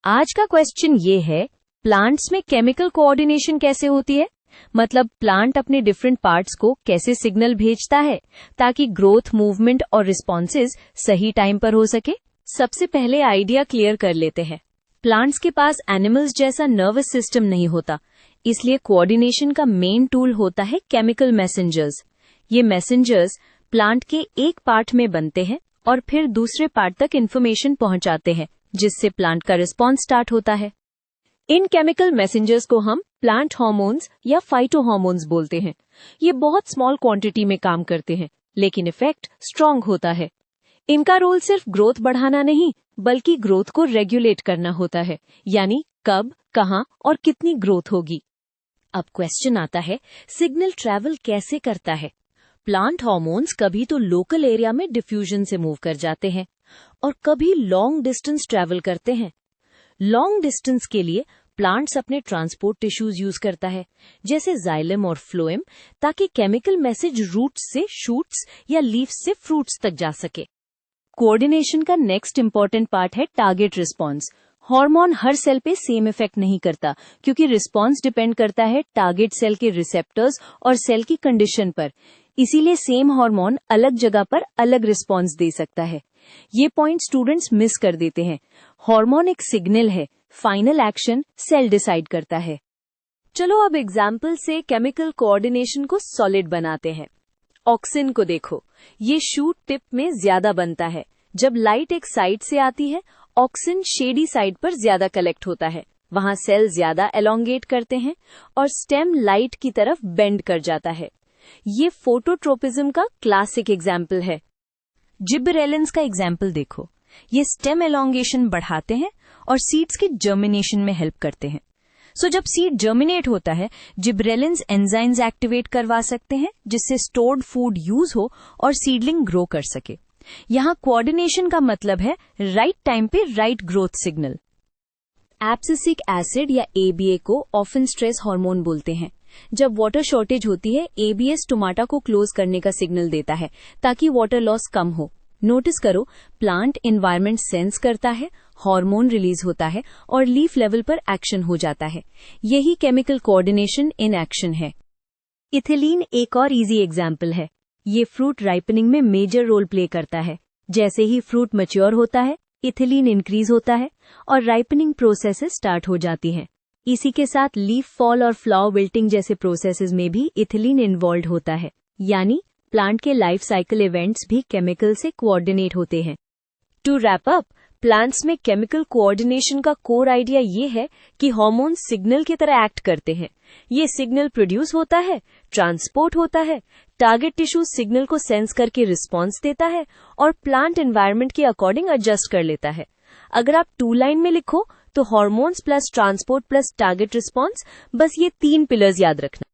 आज का क्वेश्चन ये है, प्लांट्स में केमिकल कोऑर्डिनेशन कैसे होती है? मतलब प्लांट अपने डिफरेंट पार्ट्स को कैसे सिग्नल भेजता है ताकि ग्रोथ, मूवमेंट और रिस्पॉन्सेज सही टाइम पर हो सके। सबसे पहले आइडिया क्लियर कर लेते हैं। प्लांट्स के पास एनिमल्स जैसा नर्वस सिस्टम नहीं होता, इसलिए कोऑर्डिनेशन का मेन टूल होता है केमिकल मैसेंजर्स। ये मैसेंजर्स प्लांट के एक पार्ट में बनते हैं और फिर दूसरे पार्ट तक इन्फॉर्मेशन पहुंचाते हैं, जिससे प्लांट का रिस्पॉन्स स्टार्ट होता है। इन केमिकल मैसेंजर्स को हम प्लांट हार्मोन्स या फाइटोहार्मोन्स बोलते हैं। ये बहुत स्मॉल क्वांटिटी में काम करते हैं, लेकिन इफेक्ट स्ट्रांग होता है। इनका रोल सिर्फ ग्रोथ बढ़ाना नहीं, बल्कि ग्रोथ को रेगुलेट करना होता है, यानी कब, कहां और कितनी ग्रोथ होगी। अब क्वेश्चन आता है, सिग्नल ट्रैवल कैसे करता है? प्लांट हार्मोन्स कभी तो लोकल एरिया में डिफ्यूजन से मूव कर जाते हैं और कभी लॉन्ग डिस्टेंस ट्रैवल करते हैं। लॉन्ग डिस्टेंस के लिए प्लांट्स अपने ट्रांसपोर्ट टिश्यूज यूज करता है, जैसे जाइलम और फ्लोएम, ताकि केमिकल मैसेज रूट्स से शूट्स या लीव्स से फ्रूट्स तक जा सके। कोऑर्डिनेशन का नेक्स्ट इंपॉर्टेंट पार्ट है टारगेट रिस्पॉन्स। हार्मोन हर सेल पे सेम इफेक्ट नहीं करता, क्योंकि रिस्पॉन्स डिपेंड करता है टारगेट सेल के रिसेप्टर्स और सेल की कंडीशन पर। इसीलिए सेम हार्मोन अलग जगह पर अलग रिस्पॉन्स दे सकता है। ये पॉइंट स्टूडेंट्स मिस कर देते हैं। हार्मोन एक सिग्नल है, फाइनल एक्शन सेल डिसाइड करता है। चलो अब एग्जाम्पल से केमिकल कोऑर्डिनेशन को सॉलिड बनाते हैं। ऑक्सिन को देखो, ये शूट टिप में ज्यादा बनता है। जब लाइट एक साइड से आती है, ऑक्सिन शेडी साइड पर ज्यादा कलेक्ट होता है। वहां सेल ज्यादा एलोंगेट करते हैं और स्टेम लाइट की तरफ बेंड कर जाता है। ये फोटोट्रोपिज्म का क्लासिक एग्जाम्पल है। जिबरेलिन्स का एग्जाम्पल देखो, ये स्टेम एलोंगेशन बढ़ाते हैं और सीड्स के जर्मिनेशन में हेल्प करते हैं। जब सीड जर्मिनेट होता है, जिबरेलिन्स एंजाइम्स एक्टिवेट करवा सकते हैं, जिससे स्टोर्ड फूड यूज हो और सीडलिंग ग्रो कर सके। यहाँ कोऑर्डिनेशन का मतलब है राइट टाइम पे right growth signal. Abscisic acid या ABA को ऑफन स्ट्रेस हार्मोन बोलते हैं। जब वाटर शॉर्टेज होती है, ABS टोमाटा को क्लोज करने का सिग्नल देता है ताकि वाटर लॉस कम हो। नोटिस करो, प्लांट एनवायरनमेंट सेंस करता है, हार्मोन रिलीज होता है और लीफ लेवल पर एक्शन हो जाता है। यही केमिकल कोऑर्डिनेशन इन एक्शन है। इथिलीन एक और इजी एग्जाम्पल है। ये फ्रूट राइपनिंग में मेजर रोल प्ले करता है। जैसे ही फ्रूट मैच्योर होता है, इथिलीन इंक्रीज होता है और राइपनिंग प्रोसेसेस स्टार्ट हो जाती हैं। इसी के साथ लीफ फॉल और फ्लावर विल्टिंग जैसे प्रोसेसेस में भी इथिलीन इन्वॉल्व होता है। यानी प्लांट के लाइफ साइकिल इवेंट्स भी केमिकल से कोऑर्डिनेट होते हैं। टू रैप अप, प्लांट्स में केमिकल कोऑर्डिनेशन का कोर आइडिया ये है कि हार्मोन सिग्नल की तरह एक्ट करते हैं। ये सिग्नल प्रोड्यूस होता है, ट्रांसपोर्ट होता है, टारगेट टिश्यू सिग्नल को सेंस करके रिस्पॉन्स देता है और प्लांट एनवायरनमेंट के अकॉर्डिंग एडजस्ट कर लेता है। अगर आप 2 लाइन में लिखो तो hormones plus transport plus target response, बस ये 3 पिलर्स याद रखना।